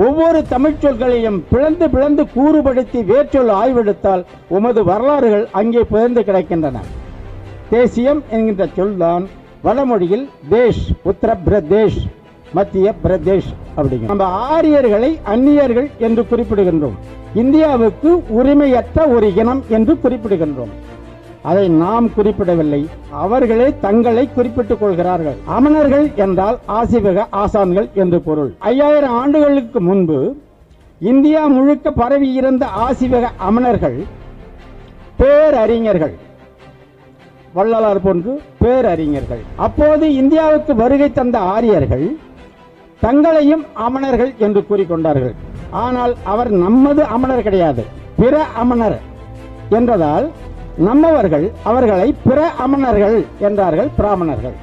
ஒவ்வொரு தமிழ் சொற்களையும் பிளந்து பிளந்து கூறுபடுத்தி வேர்ச்சொல் ஆய்வெடுத்தால் உமது வரலாறுகள் அங்கே புதைந்து கிடக்கின்றன. தேசியம் என்கின்ற சொல்தான் வடமொழியில் தேஷ், உத்தரப்பிரதேஷ், மத்திய பிரதேஷ் அப்படிங்கிற. நம்ம ஆரியர்களை அந்நியர்கள் என்று குறிப்பிடுகின்றோம். இந்தியாவுக்கு உரிமையற்ற ஒரு இனம் என்று குறிப்பிடுகின்றோம். அதை நாம் குறிப்பிடவில்லை, அவர்களே தங்களை குறிப்பிட்டுக் கொள்கிறார்கள். அமணர்கள் என்றால் ஆசிவக ஆசான்கள் என்று பொருள். 5000 ஆண்டுகளுக்கு முன்பு இந்தியா முழுக்க பரவி இருந்த ஆசிவக அமணர்கள் பேரறிஞர்கள், வள்ளலார் போன்று பேரறிஞர்கள். அப்போது இந்தியாவுக்கு வருகை தந்த ஆரியர்கள் தங்களையும் அமணர்கள் என்று கூறிக்கொண்டார்கள். ஆனால் அவர் நமது அமணர் கிடையாது, பிற அமணர் என்றதால் நம்மவர்கள் அவர்களை பிற அமணர்கள் என்றார்கள், பிராமணர்கள்.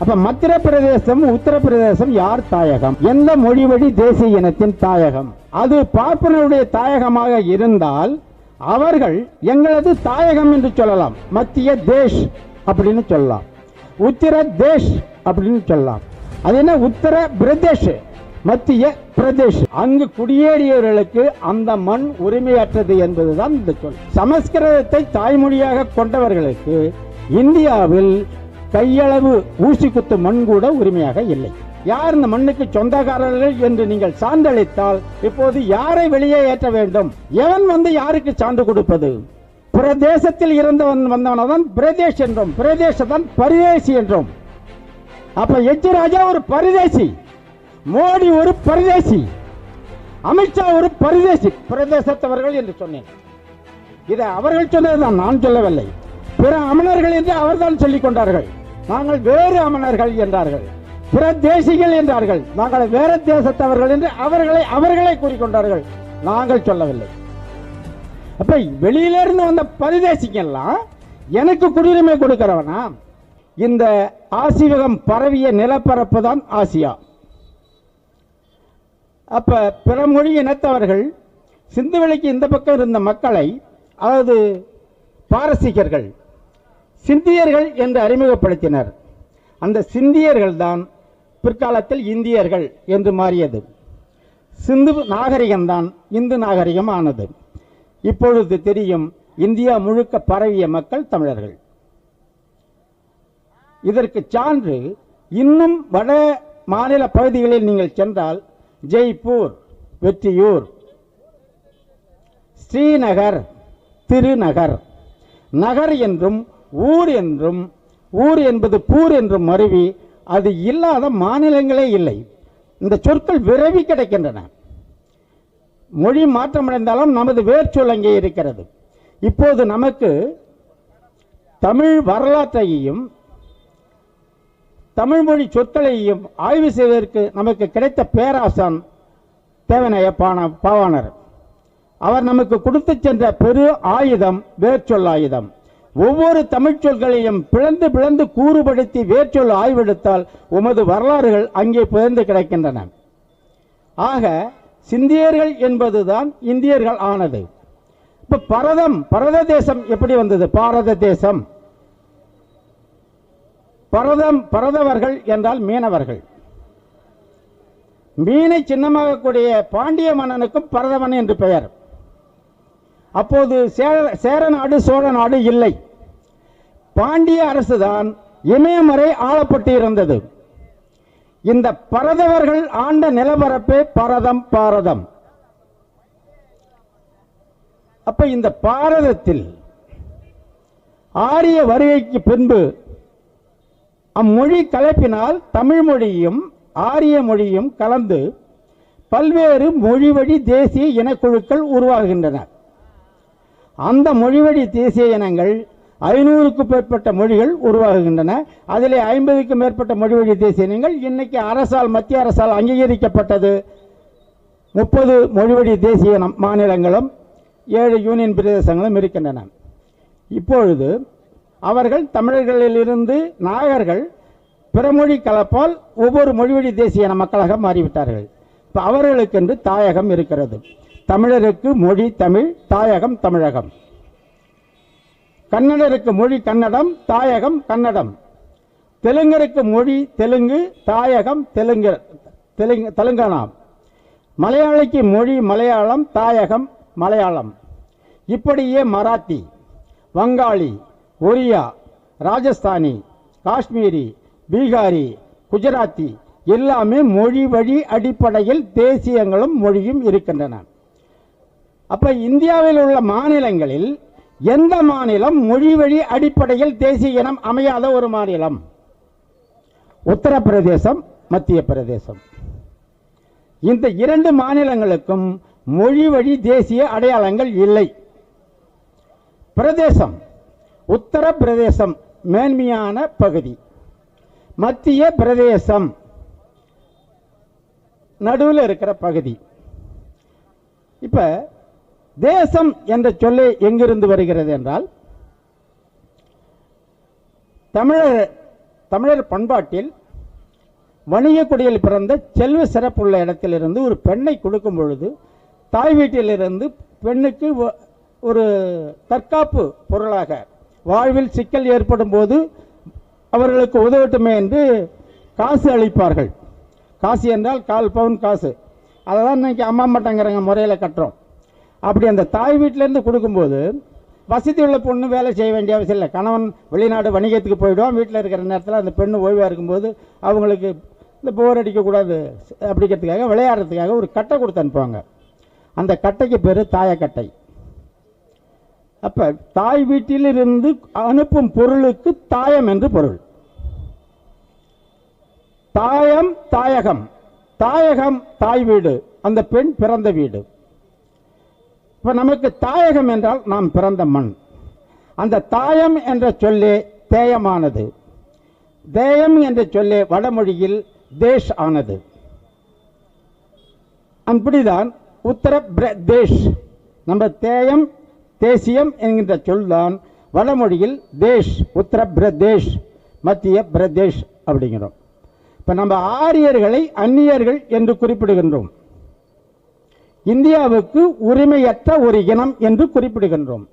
அப்ப மத்திய பிரதேசம் உத்தரப்பிரதேசம் யார் தாயகம்? எந்த மொழி வழி தேசிய இனத்தின் தாயகம்? அது பார்ப்பனருடைய தாயகமாக இருந்தால் அவர்கள் எங்களது தாயகம் என்று சொல்லலாம். மத்திய தேஷ் அப்படின்னு சொல்லலாம், உத்தர தேஷ் அப்படின்னு சொல்லலாம். அது என்ன உத்தர பிரதேஷ், மத்திய பிரதேஷ். அங்கு குடியேறியவர்களுக்கு அந்த மண் உரிமையற்றது என்பதுதான் இந்த சொல். சமஸ்கிருதத்தை தாய்மொழியாக கொண்டவர்களுக்கு இந்தியாவில் கையளவு ஊசி குத்து மண் கூட உரிமையாக இல்லை. யார் இந்த மண்ணுக்கு சொந்தக்காரர்கள் என்று நீங்கள் சான்றளித்தால் இப்போது யாரை வெளியே ஏற்ற வேண்டும்? எவன் வந்து யாருக்கு சான்று கொடுப்பது? பிரதேசத்தில் இருந்தவன் வந்தவனதான் பிரதேஷ் என்றோம், பிரதேசத்தான் பரிதேசி என்றோம். அப்ப எச் ராஜா ஒரு பரிதேசி, மோடி ஒரு பரிதேசி, அமித்ஷா ஒரு பரிதேசி, பிரதேசத்தவர்கள் என்று சொன்னேன். இதை அவர்கள் சொன்னதுதான், நான் சொல்லவில்லை. பிற அமணர்கள் என்று அவர்தான் சொல்லிக் கொண்டார்கள். நாங்கள் வேறு அமணர்கள் என்றார்கள், பிரதேசிகள் என்றார்கள். நாங்கள் வேற தேசத்தவர்கள் என்று அவர்களை கூறிக்கொண்டார்கள், நாங்கள் சொல்லவில்லை. அப்ப வெளியிலிருந்து வந்த பரிதேசிக்கெல்லாம் எனக்கு குடியுரிமை கொடுக்கிறவனா? இந்த ஆசிவகம் பரவிய நிலப்பரப்பு தான் ஆசியா. அப்ப பிற மொழி இனத்தவர்கள் சிந்துவெளிக்கு இந்த பக்கம் இருந்த மக்களை, அதாவது பாரசீகர்கள், சிந்தியர்கள் என்று அறிமுகப்படுத்தினர். அந்த சிந்தியர்கள் தான் பிற்காலத்தில் இந்தியர்கள் என்று மாறியது. சிந்து நாகரிகம்தான் இந்து நாகரிகம் ஆனது. இப்பொழுது தெரியும், இந்தியா முழுக்க பரவிய மக்கள் தமிழர்கள். இதற்கு சான்று இன்னும் வட மாநில பகுதிகளில் நீங்கள் சென்றால் ஜெய்ப்பூர், வெற்றியூர், ஸ்ரீநகர், திருநகர், நகர் என்றும் ஊர் என்றும், ஊர் என்பது பூர் என்றும் மருவி அது இல்லாத மாநிலங்களே இல்லை. இந்த சொற்கள் விரவி கிடைக்கின்றன. மொழி மாற்றமடைந்தாலும் நமது வேர்ச்சொல் அங்கே இருக்கிறது. இப்போது நமக்கு தமிழ் வரலாற்றையும் தமிழ் மொழி சொற்களையும் ஆய்வு செய்வதற்கு நமக்கு கிடைத்த பேராசான் தேவனைய பாவாணர். அவர் நமக்கு கொடுத்து சென்ற பெரு ஆயுதம் வேர்ச்சொல் ஆயுதம். ஒவ்வொரு தமிழ் சொற்களையும் பிளந்து பிளந்து கூறுபடுத்தி வேர்ச்சொல் ஆய்வெடுத்தால் உமது வரலாறுகள் அங்கே புதைந்து கிடக்கின்றன. ஆக சிந்தியர்கள் என்பதுதான் இந்தியர்கள் ஆனது. இப்ப பரத தேசம் எப்படி வந்தது? பாரத தேசம், பரதவர்கள் என்றால் மீனவர்கள். மீனை சின்னமாக கூடிய பாண்டிய மன்னனுக்கும் பரதவன் என்று பெயர். அப்போது சேர நாடு சோழ நாடு இல்லை. பாண்டிய அரசுதான் இமயம் வரை ஆளப்பட்டு இருந்தது. இந்த பரதவர்கள் ஆண்ட நிலப்பரப்பே பாரதம். அப்ப இந்த பாரதத்தில் ஆரிய வருகைக்கு பின்பு அம்மொழி கலப்பினால் தமிழ் மொழியும் ஆரிய மொழியும் கலந்து பல்வேறு மொழிவழி தேசிய இனக்குழுக்கள் உருவாகின்றன. அந்த மொழிவழி தேசிய இனங்கள் 500க்கும் மேற்பட்ட மொழிகள் உருவாகுகின்றன. அதிலே 50க்கும் மேற்பட்ட மொழிவழி தேசிய இனங்கள் இன்னைக்கு மத்திய அரசால் அங்கீகரிக்கப்பட்டது 30 மொழிவழி தேசிய மாநிலங்களும் 7 யூனியன் பிரதேசங்களும் இருக்கின்றன. இப்பொழுது அவர்கள் தமிழர்களிலிருந்து நாகர்கள் பிறமொழி கலப்பால் ஒவ்வொரு மொழிவழி தேசிய இன மக்களாக மாறிவிட்டார்கள். இப்போ அவர்களுக்கென்று தாயகம் இருக்கிறது. தமிழருக்கு மொழி தமிழ், தாயகம் தமிழகம். கன்னடருக்கு மொழி கன்னடம், தாயகம் கன்னடம். தெலுங்கருக்கு மொழி தெலுங்கு, தாயகம் தெலுங்கானா. மலையாளிக்கு மொழி மலையாளம், தாயகம் மலையாளம். இப்படியே மராத்தி, வங்காளி, ஒரியா, ராஜஸ்தானி, காஷ்மீரி, பீகாரி, குஜராத்தி எல்லாமே மொழி வழி அடிப்படையில் தேசியங்களும் மொழியும் இருக்கின்றன. அப்ப இந்தியாவில் உள்ள மாநிலங்களில் எந்த மாநிலம் மொழி வழி அடிப்படையில் தேசிய இனம் அமையாத ஒரு மாநிலம்? உத்தரப்பிரதேசம், மத்திய பிரதேசம். இந்த இரண்டு மாநிலங்களுக்கும் மொழி வழி தேசிய அடையாளங்கள் இல்லை. பிரதேசம், உத்தரப்பிரதேசம் மேன்மையான பகுதி, மத்திய பிரதேசம் நடுவில் இருக்கிற பகுதி. இப்ப தேசம் என்ற சொல்லை எங்கிருந்து வருகிறது என்றால், தமிழர் பண்பாட்டில் வணிக குடியில் பிறந்த செல்வ சிறப்புள்ள இடத்திலிருந்து ஒரு பெண்ணை கொடுக்கும் பொழுது தாய் வீட்டிலிருந்து பெண்ணுக்கு ஒரு தற்காப்பு பொருளாக வாழ்வில் சிக்கல் ஏற்படும் போது அவர்களுக்கு உதவட்டுமே என்று காசு அளிப்பார்கள். காசு என்றால் 1/4 பவுன் காசு. அதை தான் இன்னைக்கு அம்மா மட்டங்கிறங்க முறையில் கட்டுறோம். அப்படி அந்த தாய் வீட்டிலேருந்து கொடுக்கும்போது வசதி உள்ள பொண்ணு வேலை செய்ய வேண்டிய அவசியம் இல்லை. கணவன் வெளிநாடு வணிகத்துக்கு போயிடுவான். வீட்டில் இருக்கிற நேரத்தில் அந்த பெண்ணு ஓய்வாக இருக்கும்போது அவங்களுக்கு இந்த போர் அடிக்கக்கூடாது அப்படிங்கிறதுக்காக, விளையாடுறதுக்காக ஒரு கட்டை கொடுத்து அனுப்புவாங்க. அந்த கட்டைக்கு பேர் தாயக்கட்டை. அப்போ தாய் வீட்டிலிருந்து அனுப்பும் பொருளுக்கு தாயம் என்று பொருள். தாயம் தாயகம், தாயகம் தாய் வீடு, அந்த பெண் பிறந்த வீடு. இப்போ நமக்கு தாயகம் என்றால் நாம் பிறந்த மண். அந்த தாயம் என்ற சொல்லே தேயமானது. தேயம் என்ற சொல்லே வடமொழியில் தேஷ் ஆனது. அப்படிதான் உத்தரப்பிரதேஷ், நம்ம தேயம் தேசியம் என்கின்ற சொல்தான் வடமொழியில் தேஷ், உத்தரப்பிரதேஷ், மத்திய பிரதேஷ் அப்படிங்கிறோம். இப்போ நம்ம ஆரியர்களை அந்நியர்கள் என்று குறிப்பிடுகின்றோம். இந்தியாவுக்கு உரிமையற்ற ஒரு இனம் என்று குறிப்பிடுகின்றோம்.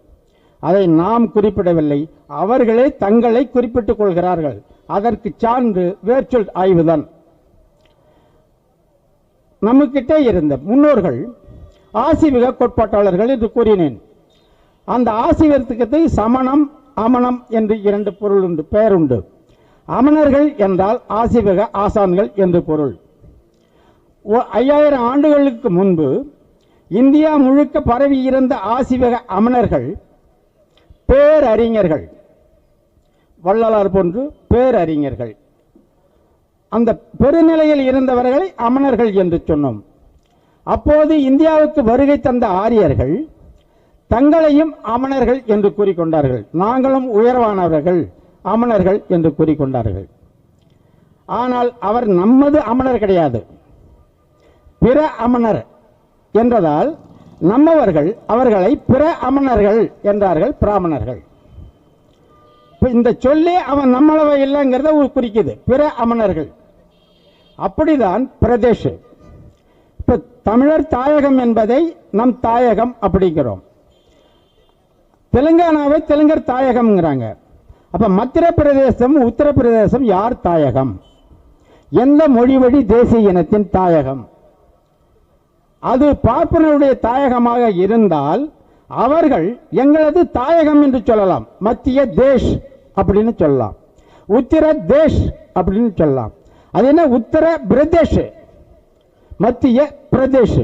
அதை நாம் குறிப்பிடவில்லை, அவர்களே தங்களை குறிப்பிட்டுக் கொள்கிறார்கள். அதற்கு சான்று வேர்ச்சொல் ஆய்வுதான். நம்மகிட்ட இருந்த முன்னோர்கள் ஆசீவிக கோட்பாட்டாளர்கள் என்று கூறினேன். அந்த ஆசீவத்துக்கு சமணம், அமணம் என்று 2 பொருள் உண்டு, பெயர் உண்டு. அமணர்கள் என்றால் ஆசீவக ஆசான்கள் என்று பொருள். 5000 ஆண்டுகளுக்கு முன்பு இந்தியா முழுக்க பரவி இருந்த ஆசீவக அமணர்கள் பேரறிஞர்கள், வள்ளலார் போன்று பேரறிஞர்கள். அந்த பெருநிலையில் இருந்தவர்களை அமணர்கள் என்று சொன்னோம். அப்போது இந்தியாவுக்கு வருகை தந்த ஆரியர்கள் தங்களையும் அமணர்கள் என்று கூறிக்கொண்டார்கள். நாங்களும் உயர்வானவர்கள், அமணர்கள் என்று கூறிக்கொண்டார்கள். ஆனால் அவர் நமது அமணர் கிடையாது, பிற அமணர் என்றதால் நம்மவர்கள் அவர்களை பிற அமணர்கள் என்றார்கள், பிராமணர்கள். இந்த சொல்லே அவன் நம்மளவை இல்லைங்கிறத குறிக்குது, பிற அமணர்கள். அப்படிதான் பிரதேஷ். இப்ப தமிழர் தாயகம் என்பதை நம் தாயகம் அப்படிங்கிறோம். தெலுங்கானாவை தெலுங்கர் தாயகம்ங்கிறாங்க. அப்ப மத்திய பிரதேசம், உத்தரப்பிரதேசம் யார் தாயகம்? எந்த மொழி வழி தேசிய இனத்தின் தாயகம்? அது பார்ப்பனருடைய தாயகமாக இருந்தால் அவர்கள் எங்களது தாயகம் என்று சொல்லலாம். மத்திய தேஷ் அப்படின்னு சொல்லலாம், உத்தர தேஷ் அப்படின்னு சொல்லலாம். அது என்ன? உத்தர பிரதேஷ், மத்திய பிரதேஷ்.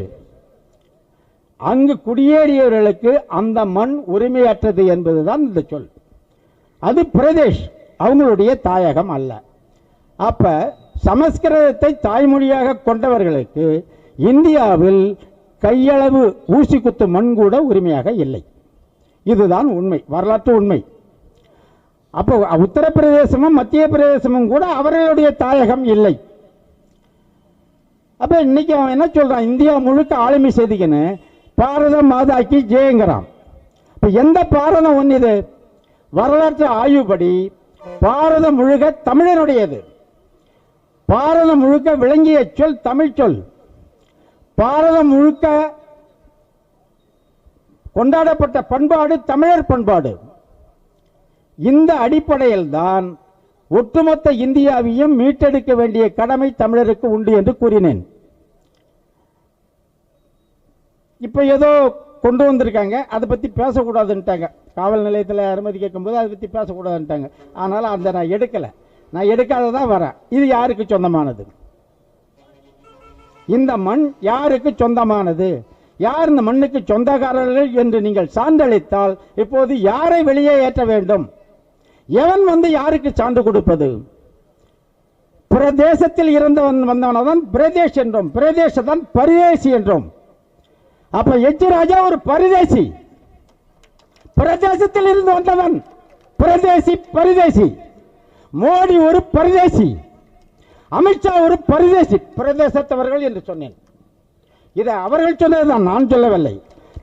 அங்கு குடியேறியவர்களுக்கு அந்த மண் உரிமையற்றது என்பதுதான் இந்த சொல். அது பிரதேஷ், அவங்களுடைய தாயகம் அல்ல. அப்ப சமஸ்கிருதத்தை தாய்மொழியாக கொண்டவர்களுக்கு இந்தியாவில் கையளவு ஊசி குத்து மண் கூட உரிமையாக இல்லை. இதுதான் உண்மை, வரலாற்று உண்மை. அப்போ உத்தரப்பிரதேசமும் மத்திய பிரதேசமும் கூட அவர்களுடைய தாயகம் இல்லை. அப்ப இன்னைக்கு அவன் என்ன சொல்றான்? இந்தியா முழுக்க ஆளுமை செய்திக்கன்னு பாரத மாதாக்கி ஜெயங்கிறான். இப்ப எந்த பாரதம் ஒன்று? இது வரலாற்று ஆய்வுப்படி பாரதம் முழுக்க தமிழனுடையது. பாரதம் முழுக்க விளங்கிய சொல் தமிழ் சொல். பாரதம் முழுக்க கொண்டாடப்பட்ட பண்பாடு தமிழர் பண்பாடு. இந்த அடிப்படையில் தான் ஒட்டுமொத்த இந்தியாவையும் மீட்டெடுக்க வேண்டிய கடமை தமிழருக்கு உண்டு என்று கூறினேன். இப்போ ஏதோ கொண்டு வந்திருக்காங்க, அதை பற்றி பேசக்கூடாதுன்ட்டாங்க. காவல் நிலையத்தில் அனுமதி கேட்கும்போது அதை பற்றி பேசக்கூடாதுன்ட்டாங்க. அதனால் அந்த நான் எடுக்கலை, நான் எடுக்காததான் வரேன். இது யாருக்கு சொந்தமானது? இந்த மண் யாருக்கு சொந்தமானது? யார் இந்த மண்ணுக்கு சொந்தக்காரர்கள் என்று நீங்கள் சான்றளித்தால் இப்போது யாரை வெளியே ஏற்ற வேண்டும்? எவன் வந்து யாருக்கு சான்று கொடுப்பது? பிரதேசத்தில் இருந்தவன் வந்தவனதான் பிரதேஷ் என்றோம், பிரதேசதான் பரிதேசி என்றோம். அப்ப எச் ராஜா ஒரு பரிதேசி, பிரதேசத்தில் இருந்து வந்தவன் பிரதேசி, பரிதேசி. மோடி ஒரு பரிதேசி, அமித்ஷா ஒரு பரிதேசி, பிரதேசத்தவர்கள் என்று சொன்னேன். இதை அவர்கள் சொன்னதுதான், நான் சொல்லவில்லை.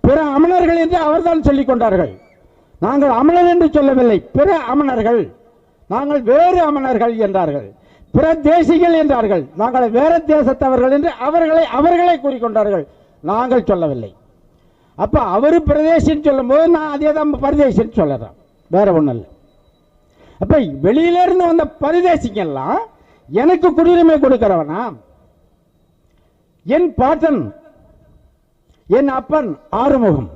பிற அமணர்கள் என்று அவர்தான் சொல்லிக் கொண்டார்கள். நாங்கள் அமணர் என்று சொல்லவில்லை, பிற அமணர்கள், நாங்கள் வேறு அமணர்கள் என்றார்கள். பிற தேசிகள் என்றார்கள், நாங்கள் வேற தேசத்தவர்கள் என்று அவர்களை கூறிக்கொண்டார்கள், நாங்கள் சொல்லவில்லை. அப்ப அவரு பிரதேசின்னு சொல்லும் போது நான் அதே தான் பரிதேசின்னு சொல்லுறேன், வேற ஒன்றும் இல்லை. அப்ப வெளியில இருந்து வந்த பரிதேசிக்கெல்லாம் எனக்கு குடியுரிமை கொடுக்கிறவனா? என் பாட்டன், என் அப்பன் ஆறுமுகம்,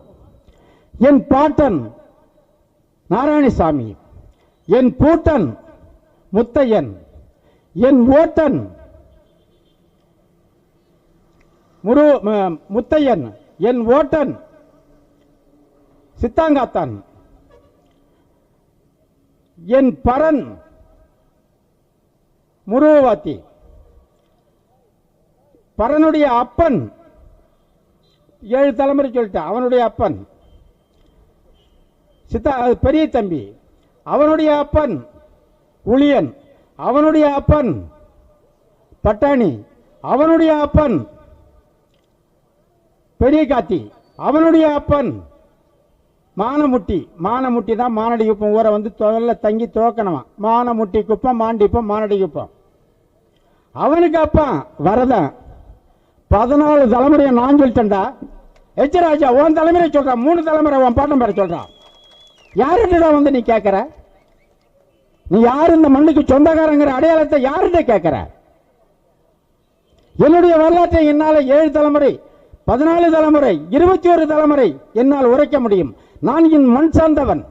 என் பாட்டன் நாராயணசாமி, என் பூட்டன் முத்தையன், என் ஓட்டன் முத்தையன், என் ஓட்டன் சித்தாங்காத்தான், என் பரன் முருகவாத்தி, பரனுடைய அப்பன் 7 தலைமுறை சொல்லிட்டான், அவனுடைய அப்பன் பெரிய தம்பி, அவனுடைய அப்பன் உளியன், அவனுடைய அப்பன் பட்டாணி, அவனுடைய அப்பன் பெரிய காத்தி, அவனுடைய அப்பன் மானமுட்டி. மானமுட்டி தான் மானடி குப்பம் ஊரை வந்து தங்கி துவக்கணுமா. மானமுட்டி குப்பம், மாண்டிப்பம், மானடி குப்பம். அவனுக்கு அப்பா வரதன். 14 தலைமுறையை நான் சொல்லிட்டேன்டா. எச் ராஜா உன் தலைமுறை சொல்றான், 3 தலைமுறை உன் பாட்டம் பேர சொல்றான். யாருடா வந்து நீ கேட்கற? நீ யாரு இந்த மண்ணுக்கு சொந்தக்காரங்கிற அடையாளத்தை யாருகிட்ட கேட்கற? என்னுடைய வரலாற்றை என்னால 7 தலைமுறை, 14 தலைமுறை, 21 தலைமுறை என்னால் உரைக்க முடியும். நான் என் மண் சார்ந்தவன்.